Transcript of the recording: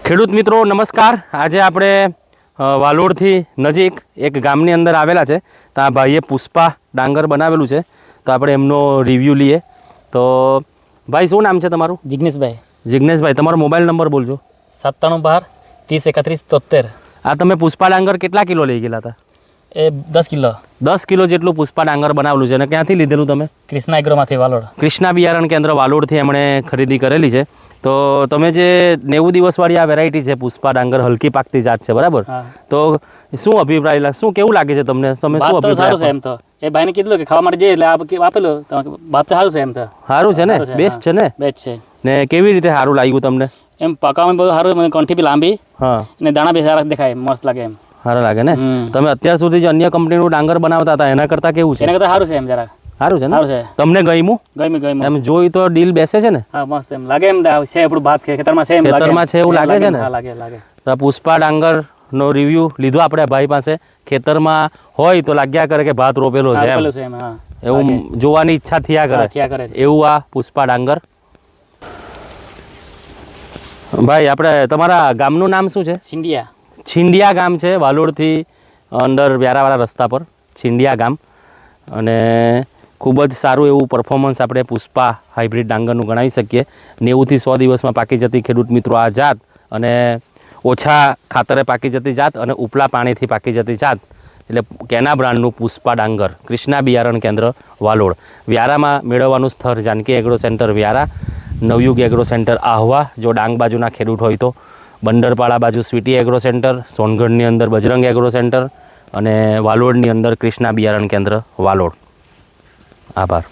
ખેડૂત મિત્રો નમસ્કાર। આજે આપણે વાલોડથી નજીક એક ગામની અંદર આવેલા છે। તો આ ભાઈએ પુષ્પા ડાંગર બનાવેલું છે, તો આપણે એમનો રિવ્યૂ લઈએ। તો ભાઈ શું નામ છે તમારું? જિગ્નેશભાઈ। જિગ્નેશભાઈ, તમારો મોબાઈલ નંબર બોલજો। 9712 30 31 73। આ તમે પુષ્પા ડાંગર કેટલા કિલો લઈ ગયેલા હતા? એ 10 કિલો। 10 કિલો જેટલું પુષ્પા ડાંગર બનાવેલું છે। અને ક્યાંથી લીધેલું તમે? કૃષ્ણા એગ્રોમાંથી વાલોડ। કૃષ્ણા બિયારણ કેન્દ્ર વાલોડથી એમણે ખરીદી કરેલી છે। તો તમે જે 90 દિવસવાળી આ વેરાયટી છે પુષ્પા ડાંગર, હલકી પાકતી જાત છે, બરાબર? તો શું અભિપ્રાય, શું કેવું લાગે છે તમને? તમે શું અભિપ્રાય? સારું છે એમ તો એ ભાઈને કીધું કે ખાવા માટે જે એટલે આપેલું વાત સારું છે એમ તો। સારું છે ને? બેસ્ટ છે ને? બેસ્ટ છે। ને કેવી રીતે સારું લાગ્યું તમને? એમ પાકામાં બધું સારું, મને કંઠી બી લાંબી, હા, અને દાણા બી સારા દેખાય, મસ્ત લાગે એમ। સારા લાગે ને? તમે અત્યાર સુધી જે અન્ય કંપનીનું ડાંગર બનાવતા હતા એના કરતાં કેવું છે? એના કરતાં સારું છે એમ, જરાક સારું છે ને? સારું છે। તમને ગમ્યું? ગમ્યું એમ જોઈ તો ડીલ બેસે છે ને? હા, મસ્ત એમ લાગે, એમ છે આપણું ભાત ખેતરમાં છે, એમ ખેતરમાં છે એવું લાગે છે ને? હા, લાગે। તો પુષ્પા ડાંગરનો રિવ્યૂ લીધો આપણે ભાઈ પાસે। ખેતરમાં હોય તો લાગ્યા કરે કે ભાત રોપેલો છે એમ, એવું જોવાની ઈચ્છા થયા કરે એવું આ પુષ્પા ડાંગર। ભાઈ, આપણે તમારા ગામનું નામ શું છે? સિંડિયા। છીંડિયા ગામ છે, વાલોડથી અંદર વ્યારાવાળા રસ્તા પર છીંડિયા ગામ। અને ખૂબ જ સારું એવું પરફોર્મન્સ આપણે પુષ્પા હાઇબ્રિડ ડાંગરનું ગણાવી શકીએ। 90 થી 100 દિવસમાં પાકી જતી ખેડૂત મિત્રો આ જાત, અને ઓછા ખાતરે પાકી જતી જાત, અને ઉપલા પાણીથી પાકી જતી જાત, એટલે કેના બ્રાન્ડનું પુષ્પા ડાંગર, કૃષ્ણા બિયારણ કેન્દ્ર વાલોડ। વ્યારામાં મેળવવાનું સ્થળ જાનકી એગ્રો સેન્ટર વ્યારા, નવયુગ એગ્રો સેન્ટર આહવા જો ડાંગ બાજુના ખેડૂત હોય તો, બંદરપાડા બાજુ સ્વીટી એગ્રો સેન્ટર, સોનગઢની અંદર બજરંગ એગ્રો સેન્ટર, અને વાલોડની અંદર કૃષ્ણા બિયારણ કેન્દ્ર વાલોડ। આભાર।